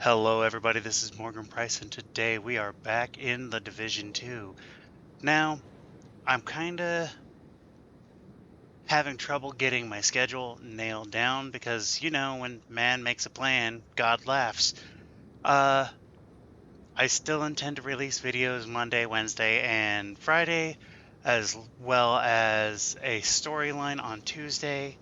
Hello everybody, this is Morgan Price and today we are back in the Division 2. Now, I'm kinda having trouble getting my schedule nailed down because, when man makes a plan, God laughs. Uh, I still intend to release videos Monday, Wednesday, and Friday, as well as a storyline on Tuesday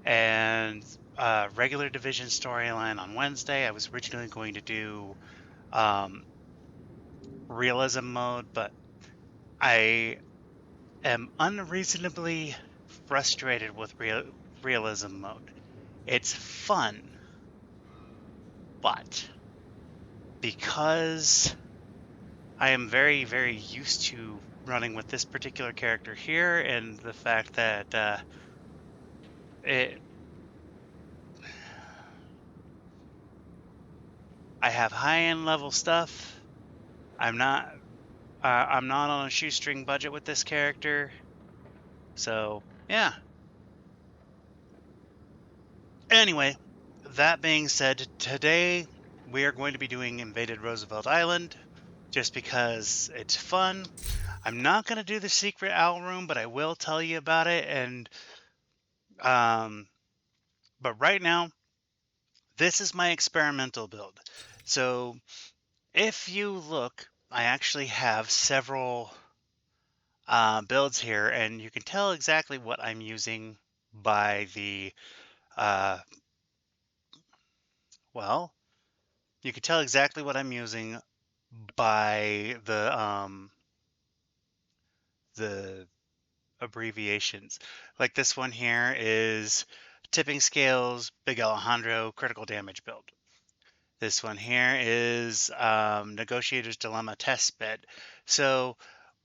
and a regular Division storyline on Wednesday. I was originally going to do um, realism mode, but I am unreasonably frustrated with realism mode. It's fun, but because I am very, very used to running with this particular character here, and the fact that it, I have high-end level stuff. I'm not, I'm not on a shoestring budget with this character, so yeah. Anyway, that being said, today we are going to be doing Invaded Roosevelt Island just because it's fun. I'm not going to do the secret owl room, but I will tell you about it. And um, but right now, this is my experimental build. So if you look, I actually have several builds here, and you can tell exactly what I'm using by the uh, well, you can tell exactly what I'm using by the abbreviations. Like this one here is Tipping Scales, Big Alejandro, Critical Damage Build. This one here is Negotiators Dillema Test Bed. So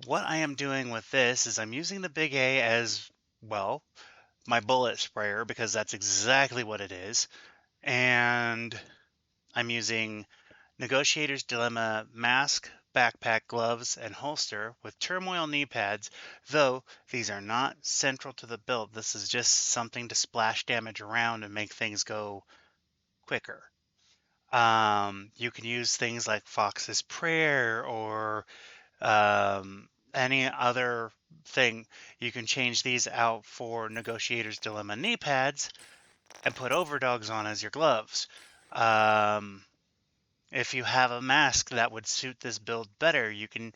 what I am doing with this is I'm using the Big A as, well, my bullet sprayer because that's exactly what it is. And I'm using Negotiators Dillema mask, backpack, gloves, and holster with turmoil knee pads, though these are not central to the build. This is just something to splash damage around and make things go quicker. You can use things like Fox's Prayer or any other thing. You can change these out for Negotiators Dillema knee pads and put overdogs on as your gloves. Um, If you have a mask that would suit this build better, you can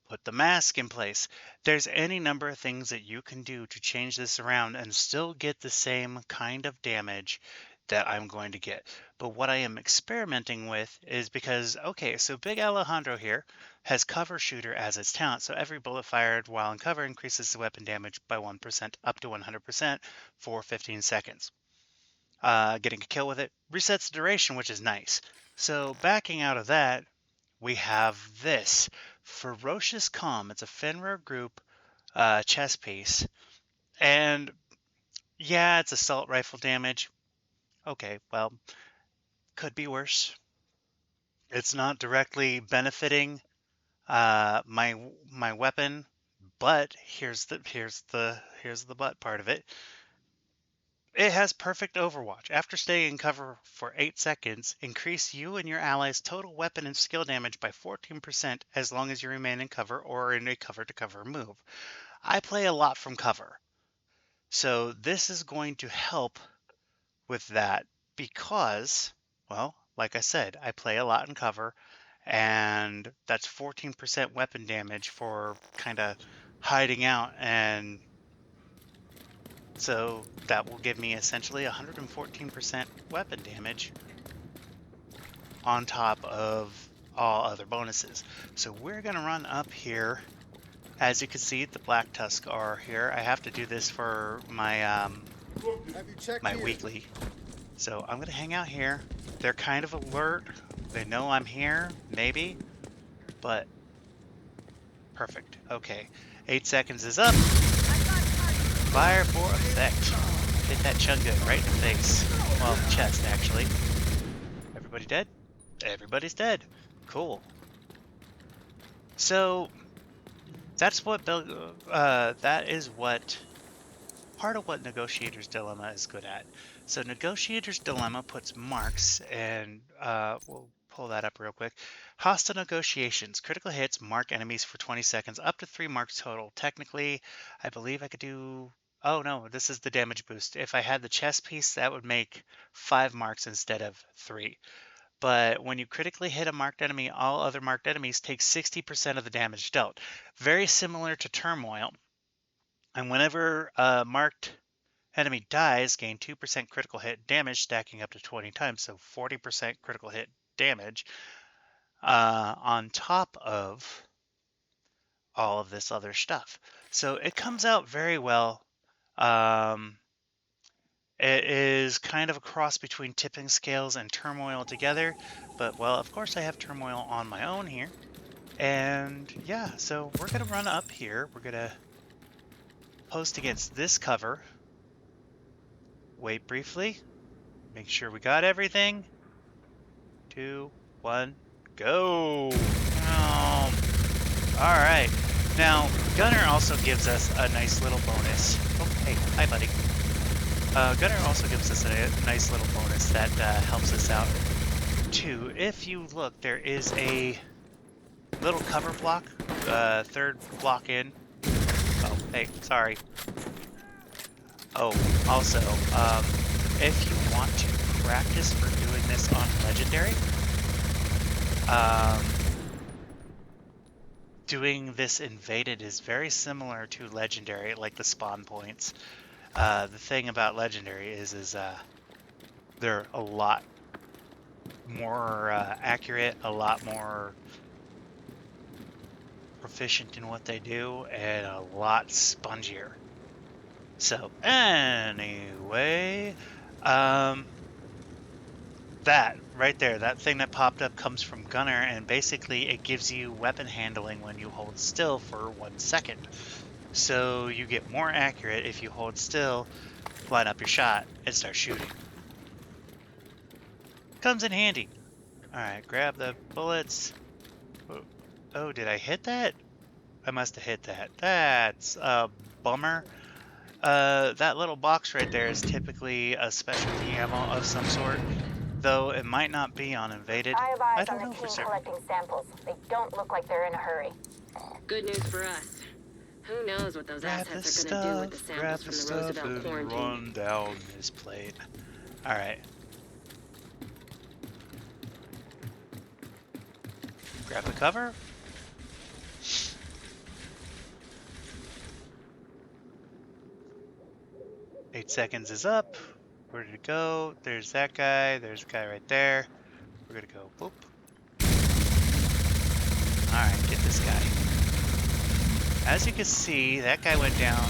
put the mask in place. There's any number of things that you can do to change this around and still get the same kind of damage that I'm going to get. But what I am experimenting with is because, okay, so Big Alejandro here has cover shooter as its talent. So every bullet fired while in cover increases the weapon damage by 1% up to 100% for 15 seconds. Getting a kill with it resets the duration, which is nice. So backing out of that, we have this Ferocious Calm. It's a Fenrir group chess piece. And yeah, it's assault rifle damage. Okay, well, could be worse. It's not directly benefiting my weapon, but here's the but part of it. It has perfect overwatch. After staying in cover for 8 seconds, increase you and your allies' total weapon and skill damage by 14% as long as you remain in cover or in a cover-to-cover move. I play a lot from cover, so this is going to help with that because, well, like I said, I play a lot in cover, and that's 14% weapon damage for kind of hiding out, and so that will give me essentially 114% weapon damage on top of all other bonuses. So we're going to run up here. As you can see, the Black Tusk are here. I have to do this for my my weekly. So I'm going to hang out here. They're kind of alert. They know I'm here, maybe, but perfect. Okay, 8 seconds is up. Fire for effect. Hit that Chunga right in the face. Well, chest, actually. Everybody dead? Everybody's dead. Cool. So that's what that is what part of what Negotiators Dillema is good at. So Negotiators Dilemma puts marks, and we'll pull that up real quick. Hostile negotiations. Critical hits mark enemies for 20 seconds, up to 3 marks total. Technically, I believe I could do... Oh no, this is the damage boost. If I had the chest piece, that would make 5 marks instead of 3. But when you critically hit a marked enemy, all other marked enemies take 60% of the damage dealt. Very similar to Turmoil. And whenever a marked enemy dies, gain 2% critical hit damage, stacking up to 20 times, so 40% critical hit damage on top of all of this other stuff. So it comes out very well. It is kind of a cross between Tipping Scales and Turmoil together, but well, of course I have Turmoil on my own here. And yeah, so we're going to run up here. We're going to post against this cover. Wait briefly. Make sure we got everything. 2, 1, go! All right. Now, Gunner also gives us a nice little bonus. Oh, hey, hi, buddy. Gunner also gives us a nice little bonus that helps us out, too. If you look, there is a little cover block, third block in. Oh, hey, sorry. Oh, also, if you want to practice for doing this on Legendary, doing this invaded is very similar to Legendary, like the spawn points. The thing about Legendary is they're a lot more accurate, a lot more proficient in what they do, and a lot spongier. So anyway, that right there, that thing that popped up comes from Gunner, and basically it gives you weapon handling when you hold still for 1 second. So you get more accurate if you hold still, line up your shot, and start shooting. Comes in handy. Alright, grab the bullets. Oh, did I hit that? I must have hit that. That's a bummer. That little box right there is typically a specialty ammo of some sort, though it might not be on Invaded. I have eyes on know the for team certain. collecting samples. They don't look like they're in a hurry. Good news for us. Who knows what those Grab the assets are gonna do with the stuff, grab samples the from the stuff, Roosevelt and quarantine. run down this plate. Alright. Grab the cover. Eight seconds is up. Where did it go? There's that guy. There's a guy right there. We're gonna go boop. Alright, get this guy. As you can see, that guy went down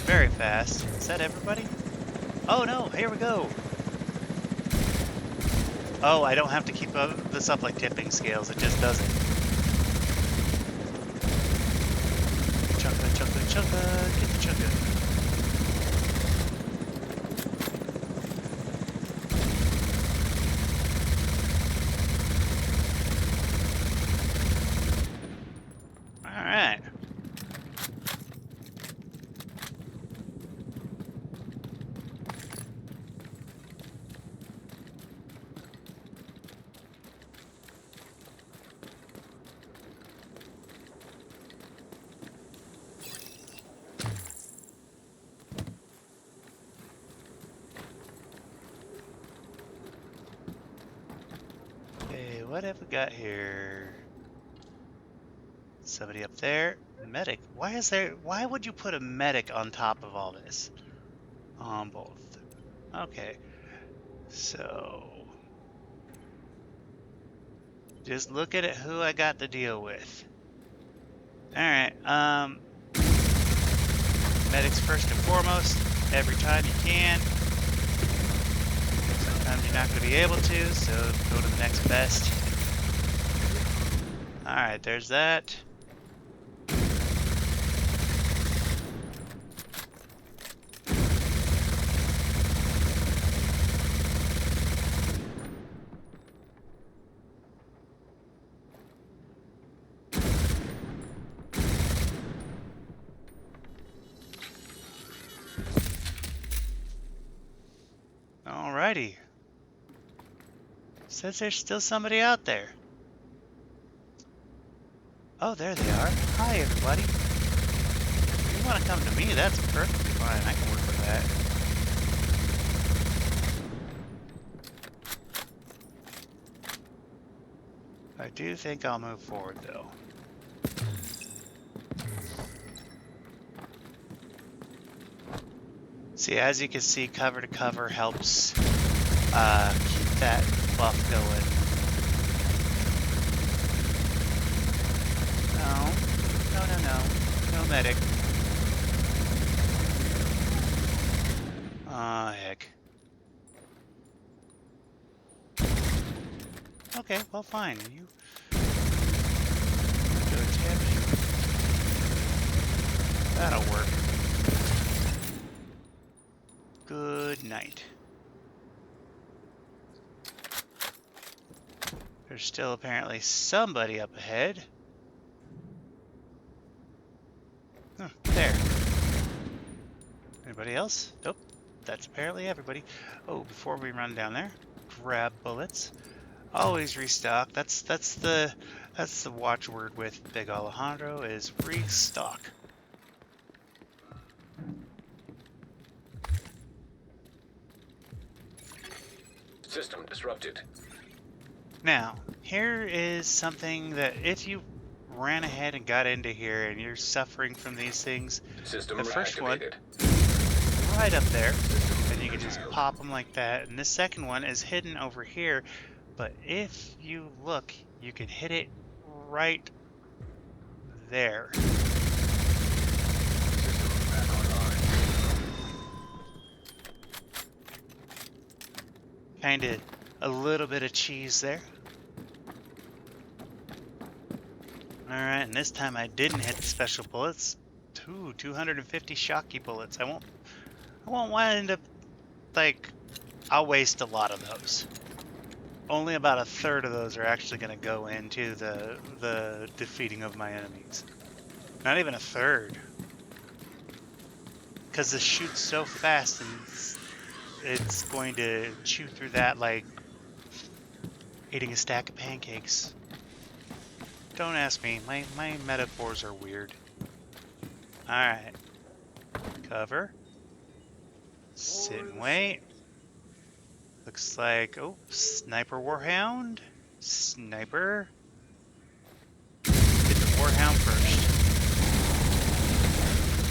very fast. Is that everybody? Oh no, here we go. Oh, I don't have to keep this up like Tipping Scales. It just does it. Chunka, chunka, chunka. Get the chunka. Alright. Okay, what have we got here? Somebody up there. Medic. Why would you put a medic on top of all this? On both. Okay. So just looking at who I got to deal with. Alright, medics first and foremost, every time you can. Sometimes you're not going to be able to, so go to the next best. Alright, there's that. Says there's still somebody out there. Oh, there they are. Hi, everybody. If you want to come to me, that's perfectly fine. I can work with that. I do think I'll move forward, though. See, as you can see, cover to cover helps keep that buff going. No medic. Aw, heck. Okay, well, fine. You do a tip. That'll work. Good night. There's still apparently somebody up ahead. There. Anybody else? Nope. That's apparently everybody. Oh, before we run down there, grab bullets. Always restock. That's the watchword with Big Alejandro is restock. System disrupted. Now, here is something that if you ran ahead and got into here and you're suffering from these things, System the first one reactivated. right up there, and you can just pop them like that. And the second one is hidden over here, but if you look, you can hit it right there. System back online. Kind of a little bit of cheese there. Alright, and this time I didn't hit the special bullets. 250 shocky bullets. I won't wind up, like, I'll waste a lot of those. Only about a third of those are actually going to go into the defeating of my enemies. Not even a third. Because this shoots so fast and it's going to chew through that like eating a stack of pancakes. Don't ask me. My metaphors are weird. Alright. Cover. Sit and wait. Looks like... Oh, Sniper Warhound. Sniper. Get the Warhound first.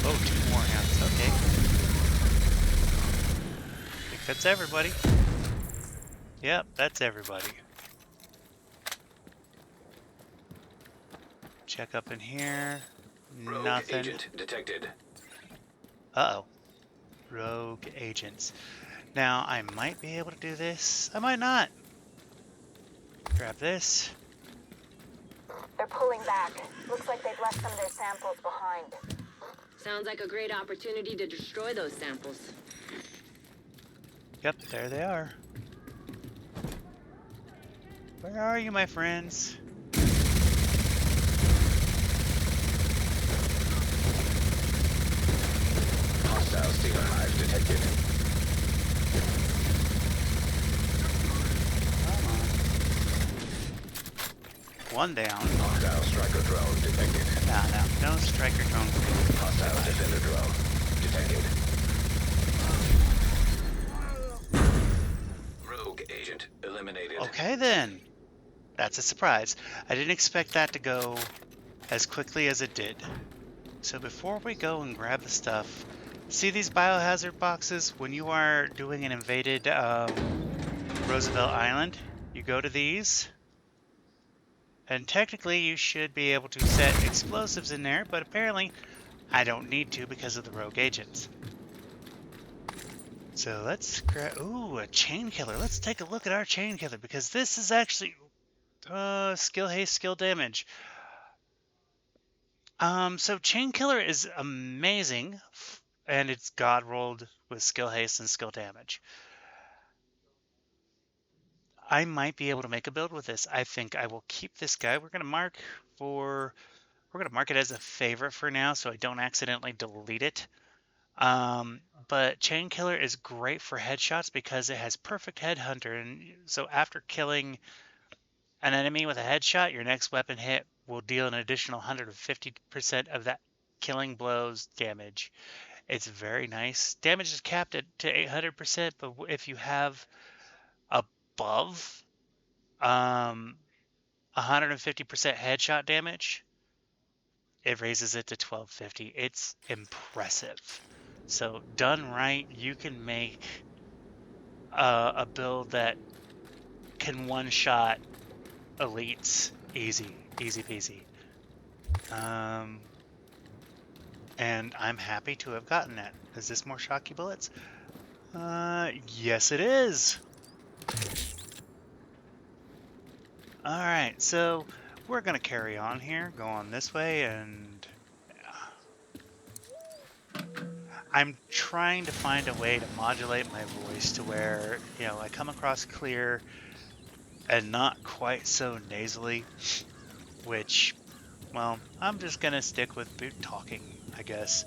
Oh, 2 Warhounds. Okay. I think that's everybody. Yep, that's everybody. Check up in here. Rogue Nothing. agent detected. Uh-oh. Rogue agents. Now, I might be able to do this. I might not. Grab this. They're pulling back. Looks like they've left some of their samples behind. Sounds like a great opportunity to destroy those samples. Yep, there they are. Where are you, my friends? Hostile steamer hive detected. Come on. One down. Hostile striker drone detected. No striker drone. Hostile defender drone detected. Rogue agent eliminated. Okay then. That's a surprise. I didn't expect that to go as quickly as it did. So before we go and grab the stuff, see these biohazard boxes? When you are doing an invaded Roosevelt Island, you go to these. And technically you should be able to set explosives in there, but apparently I don't need to because of the rogue agents. So let's grab, ooh, a chain killer. Let's take a look at our chain killer because this is actually skill haste, skill damage. So chain killer is amazing and it's god rolled with skill haste and skill damage. I might be able to make a build with this. I think I will keep this guy. We're gonna mark it as a favorite for now so I don't accidentally delete it. But Chain Killer is great for headshots because it has perfect headhunter, and so after killing an enemy with a headshot, your next weapon hit will deal an additional 150% of that killing blow's damage. It's very nice. Damage is capped to 800%, but if you have above 150% headshot damage, it raises it to 1250. It's impressive. So done right, you can make a build that can one-shot elites easy peasy. And I'm happy to have gotten that. Is this more shocky bullets? Yes it is. All right, so we're gonna carry on here, go on this way, and I'm trying to find a way to modulate my voice to where, you know, I come across clear and not quite so nasally, which, well, I'm just gonna stick with boot talking, I guess.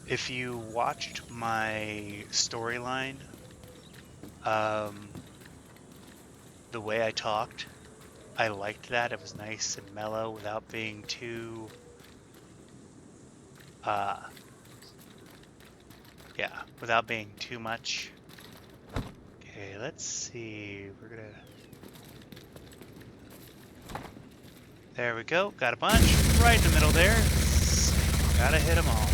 If you watched my storyline, the way I talked, I liked that. It was nice and mellow without being too, yeah, without being too much. Okay, let's see. We're gonna. There we go. Got a bunch right in the middle there. Gotta hit them all.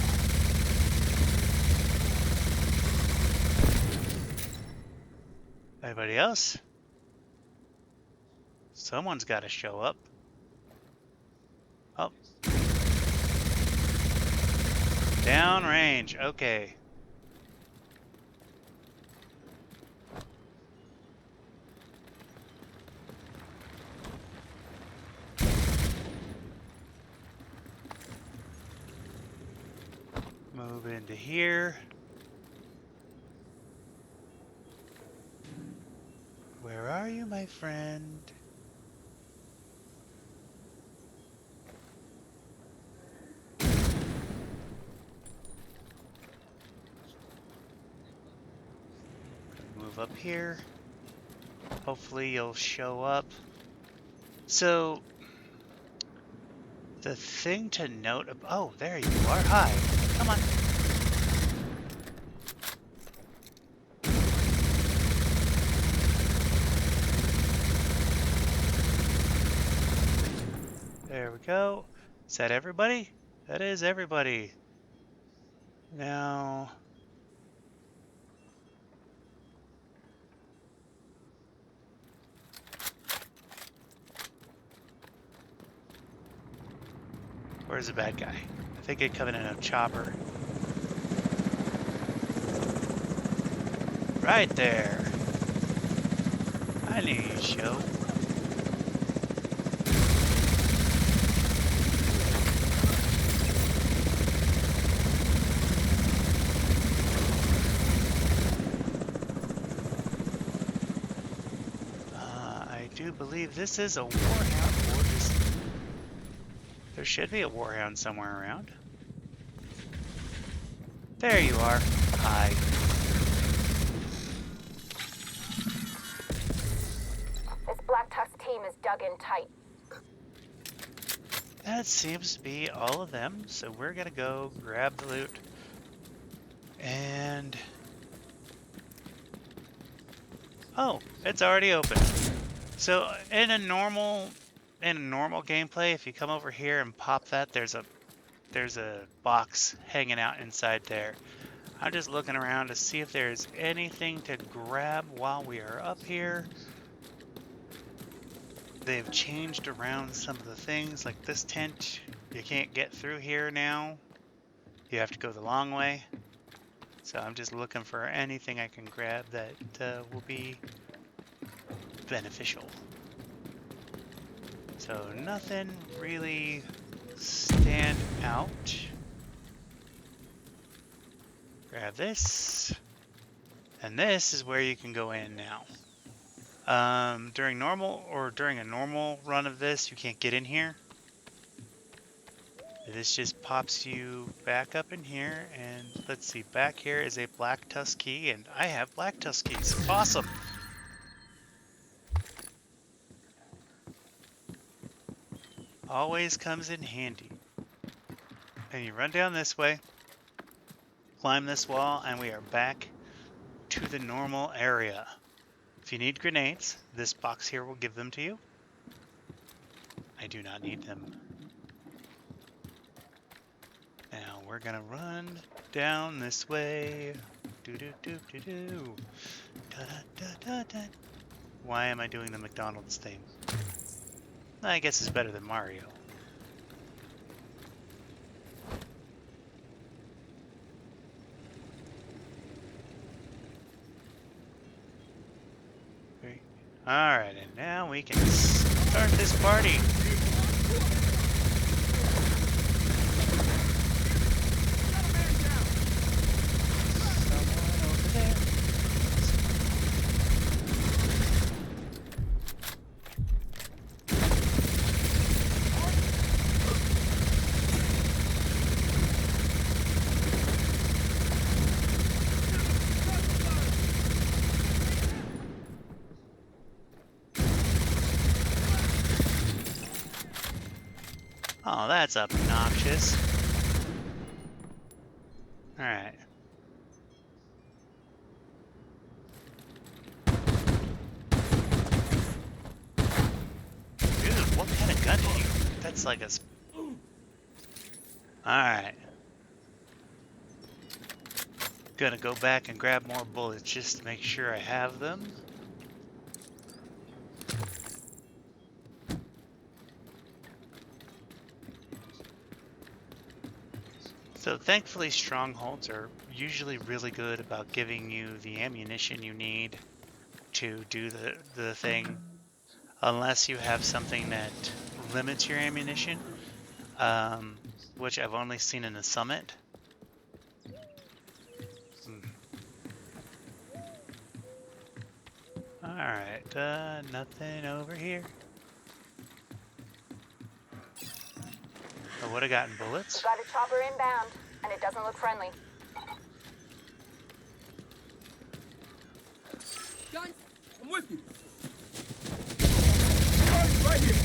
Anybody else? Someone's got to show up. Oh. Downrange. Okay. Move into here. Where are you, my friend? Move up here. Hopefully you'll show up. So, the thing to note... Oh, there you are. Hi. Come on. There we go. Is that everybody? That is everybody. Now... Where's the bad guy? I think he's coming in a chopper. Right there. I knew you'd show. I do believe this is a warhound, or just... There should be a warhound somewhere around. There you are. Hi. This Black Tusk team is dug in tight. That seems to be all of them, so we're gonna go grab the loot. And... Oh, it's already open. So in a normal gameplay, if you come over here and pop that, there's a box hanging out inside there. I'm just looking around to see if there's anything to grab while we are up here. They've changed around some of the things, like this tent. You can't get through here now. You have to go the long way. So I'm just looking for anything I can grab that will be beneficial. So nothing really stand out. Grab this. And this is where you can go in now. During a normal run of this, you can't get in here. This just pops you back up in here, and let's see, back here is a black tusk key, and I have black tusk keys. Awesome! Always comes in handy. And you run down this way, climb this wall, and we are back to the normal area. If you need grenades, this box here will give them to you. I do not need them. Now we're gonna run down this way. Do do do do do. Da da da da da. Why am I doing the McDonald's thing? I guess it's better than Mario. Great. Alright, and now we can start this party. Someone over there. Oh, that's obnoxious. Alright. Dude, what kind of gun are you? That's like a... Alright. Gonna go back and grab more bullets just to make sure I have them. So thankfully strongholds are usually really good about giving you the ammunition you need to do the thing, unless you have something that limits your ammunition, which I've only seen in the summit. Alright, nothing over here. I would have gotten bullets. Got a chopper inbound, and it doesn't look friendly. Guys, I'm with you. Guys, right here.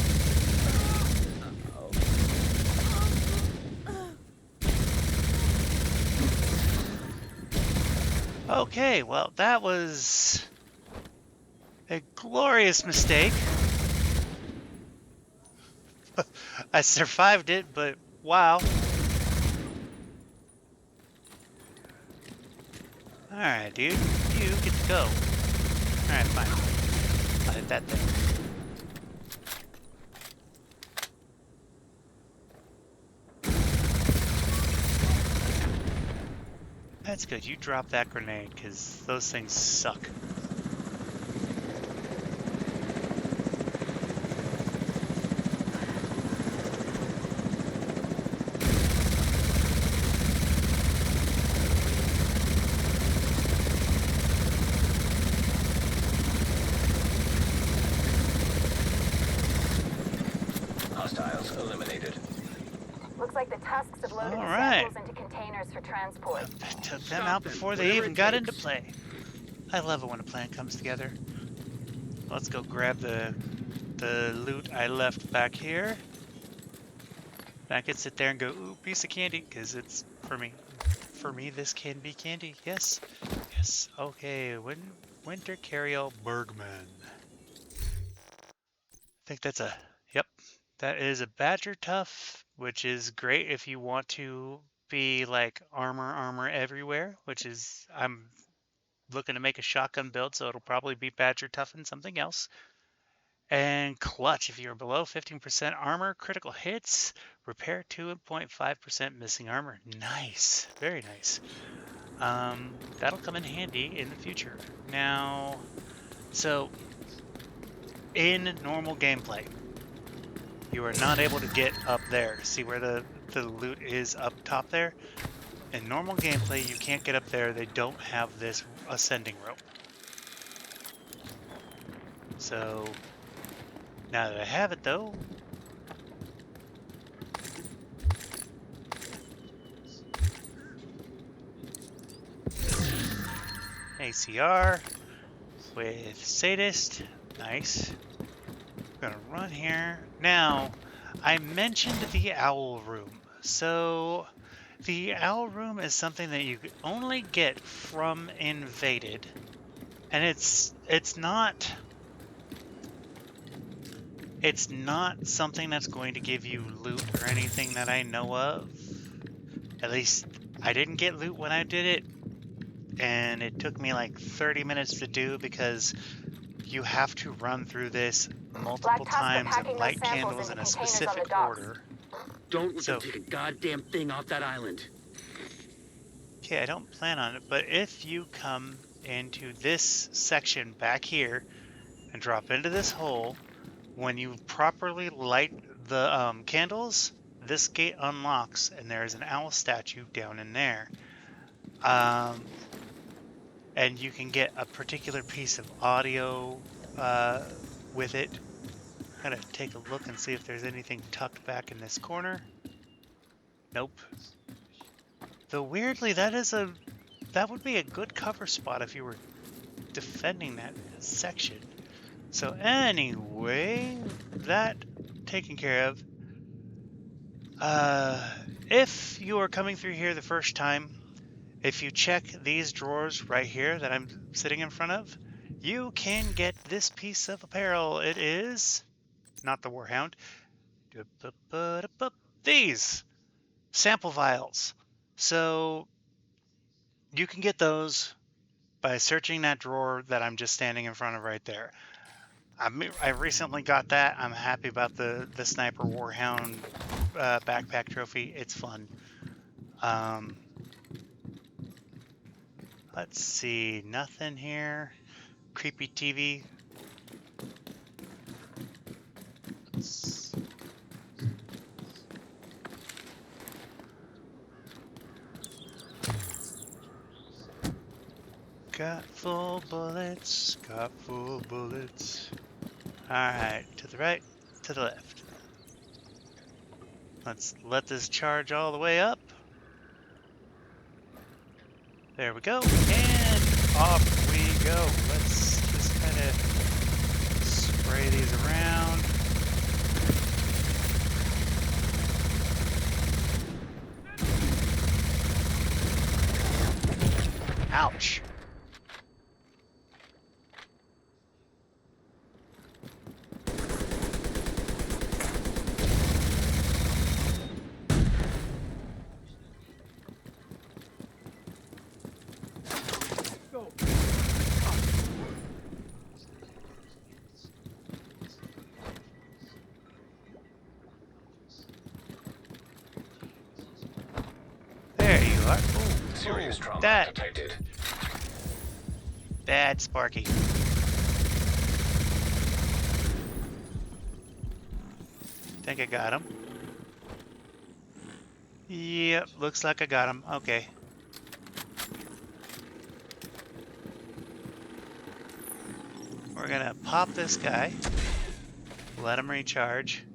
Okay, well, that was a glorious mistake. I survived it, but wow. Alright, dude. You get to go. Alright, fine. I'll hit that thing. That's good. You drop that grenade, because those things suck. Hostiles eliminated. Looks like the tusks have loaded All the right. samples into containers for transport. I took them out before they even got into play. I love it when a plan comes together. Let's go grab the loot I left back here. I could sit there and go, ooh, piece of candy, because it's for me. For me, this can be candy. Yes. Yes. Okay. Winter Carryall Bergman. I think that's a... Yep. That is a Badger Tough, which is great if you want to be like armor everywhere, which is... I'm looking to make a shotgun build, so it'll probably be Badger Tough and something else. And Clutch, if you're below 15% armor, critical hits, repair 2.5% missing armor. Nice, very nice. That'll come in handy in the future. Now, so in normal gameplay, you are not able to get up there. See where the loot is up top there? In normal gameplay, you can't get up there. They don't have this ascending rope. So now that I have it though, ACR with Sadist. Nice. Gonna run here. Now, I mentioned the owl room. So, the owl room is something that you could only get from Invaded. And it's not something that's going to give you loot or anything that I know of. At least I didn't get loot when I did it, and it took me like 30 minutes to do because you have to run through this multiple times and light candles in a specific order. Don't let them take a goddamn thing off that island. Okay, I don't plan on it, but if you come into this section back here and drop into this hole, when you properly light the candles, this gate unlocks and there's an owl statue down in there. And you can get a particular piece of audio with it. I'm gonna take a look and see if there's anything tucked back in this corner. Nope. Though weirdly, that would be a good cover spot if you were defending that section. So anyway, that taken care of. If you are coming through here the first time, if you check these drawers right here that I'm sitting in front of, you can get this piece of apparel. It is not the Warhound. These sample vials. So you can get those by searching that drawer that I'm just standing in front of right there. I recently got that. I'm happy about the Sniper Warhound backpack trophy. It's fun. Let's see, nothing here. Creepy TV. Got full bullets, got full bullets. Alright, to the right, to the left. Let's let this charge all the way up. There we go, and off we go. Let's just kind of spray these around. Ouch. There you are. Serious trauma that detected. bad Sparky. Think I got him. Yep, looks like I got him. Okay. We're gonna pop this guy. Let him recharge.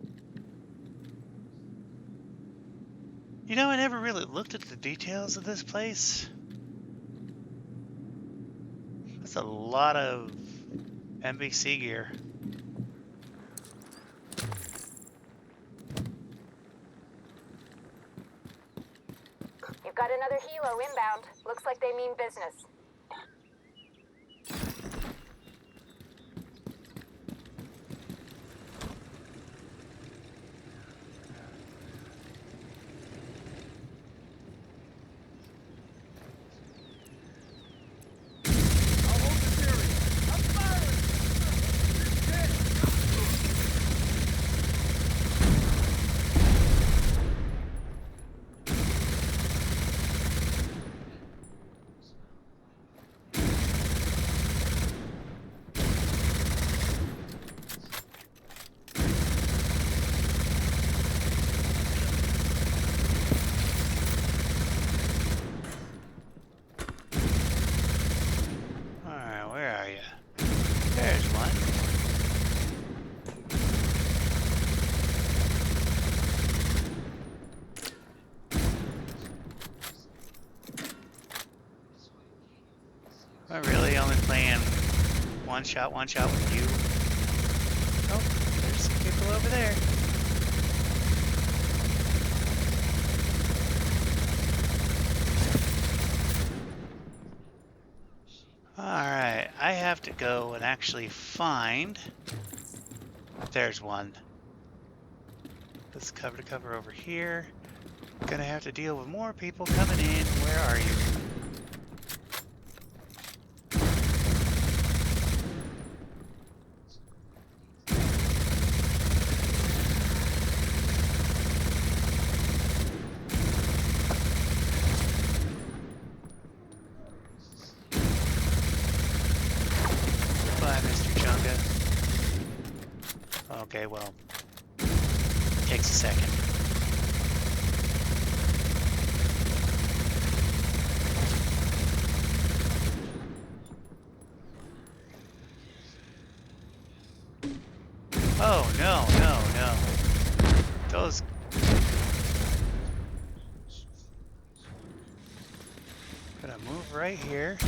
You know, I never really looked at the details of this place. That's a lot of NBC gear. You've got another helo inbound. Looks like they mean business. I'll hold this area. I'm firing! He's dead. one shot with you. Oh, there's some people over there. Alright, I have to go and actually find... There's one. Let's cover to cover over here. Gonna have to deal with more people coming in. Where are you? Bye, Mr. Chunga. Okay, well, takes a second. Oh, no. Those... Gonna move right here.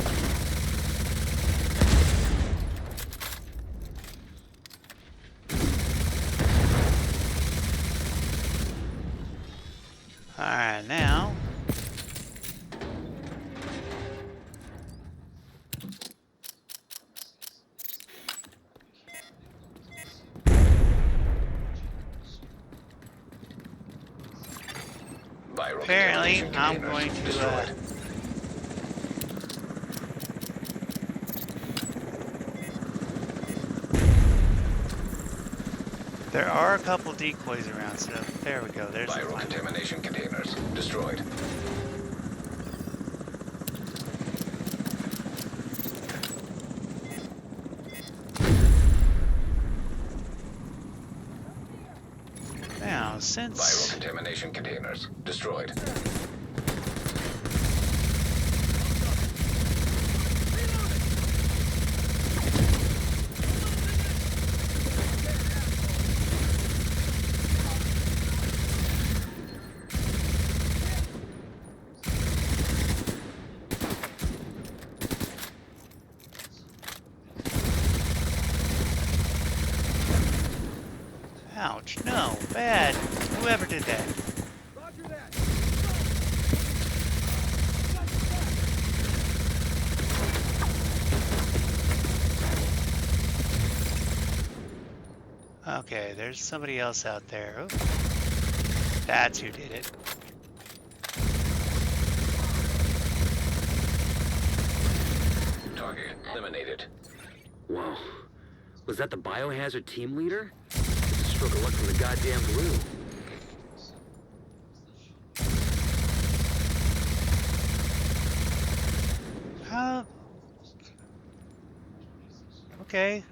Alright, now... Viral Apparently, contamination I'm containers going to, destroyed. There are a couple decoys around, so there we go. There's the Viral one. contamination containers destroyed. Now, Viral since... contamination containers destroyed. Ouch, no, bad. Whoever did that. Roger that. Okay, there's somebody else out there. Oh, that's who did it. Target eliminated. Whoa. Was that the biohazard team leader? It's a stroke of luck from the goddamn glue. Okay.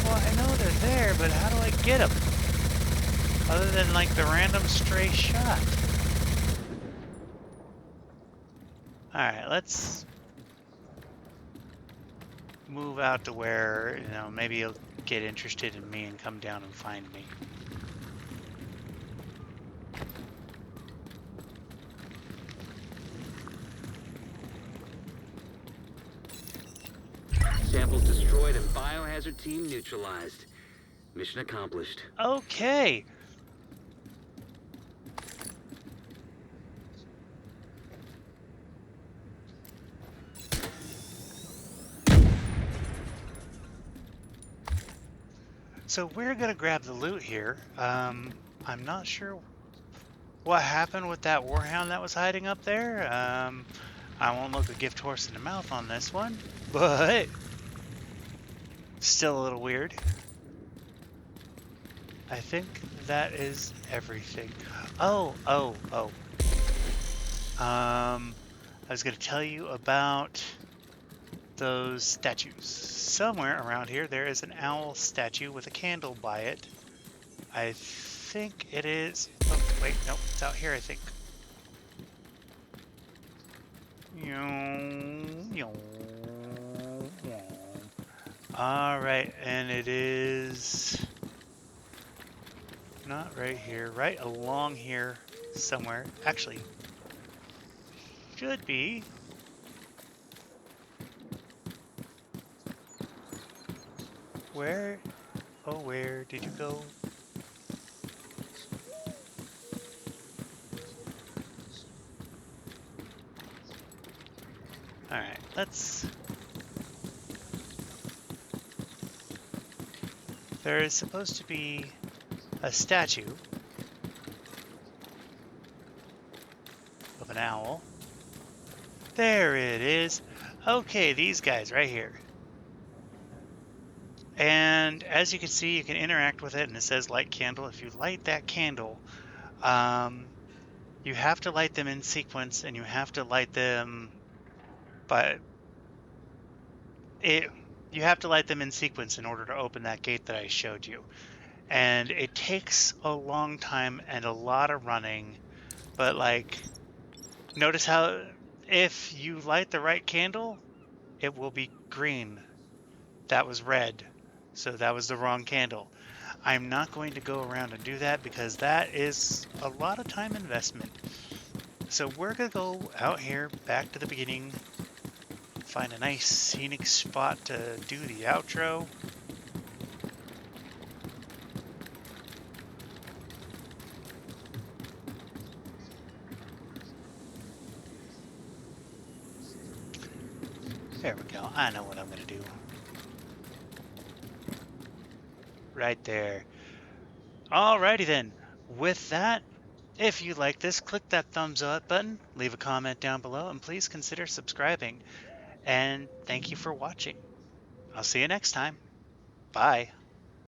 Well, I know they're there, but how do I get them? Other than, like, the random stray shot. Alright, let's move out to where, you know, maybe you'll get interested in me and come down and find me. Samples destroyed and biohazard team neutralized. Mission accomplished. Okay. So we're gonna grab the loot here. I'm not sure what happened with that warhound that was hiding up there. I won't look a gift horse in the mouth on this one, but still a little weird. I think that is everything. Oh. I was gonna tell you about those statues. Somewhere around here there is an owl statue with a candle by it. I think it is... Oh, wait, nope, it's out here, I think. Alright, and it is... Not right here, right along here somewhere. Actually, should be. Where? Oh, where did you go? Alright, let's... There is supposed to be a statue of an owl. There it is. Okay, these guys right here. And as you can see, you can interact with it, and it says light candle. If you light that candle, you have to light them in sequence, and you have to light them you have to light them in sequence in order to open that gate that I showed you. And it takes a long time and a lot of running, but like, notice how if you light the right candle, it will be green. That was red, so that was the wrong candle. I'm not going to go around and do that because that is a lot of time investment. So we're gonna go out here back to the beginning, find a nice scenic spot to do the outro. There we go. I know what I'm gonna do. Right there. Alrighty then. With that, if you like this, click that thumbs up button, leave a comment down below, and please consider subscribing. And thank you for watching. I'll see you next time. Bye.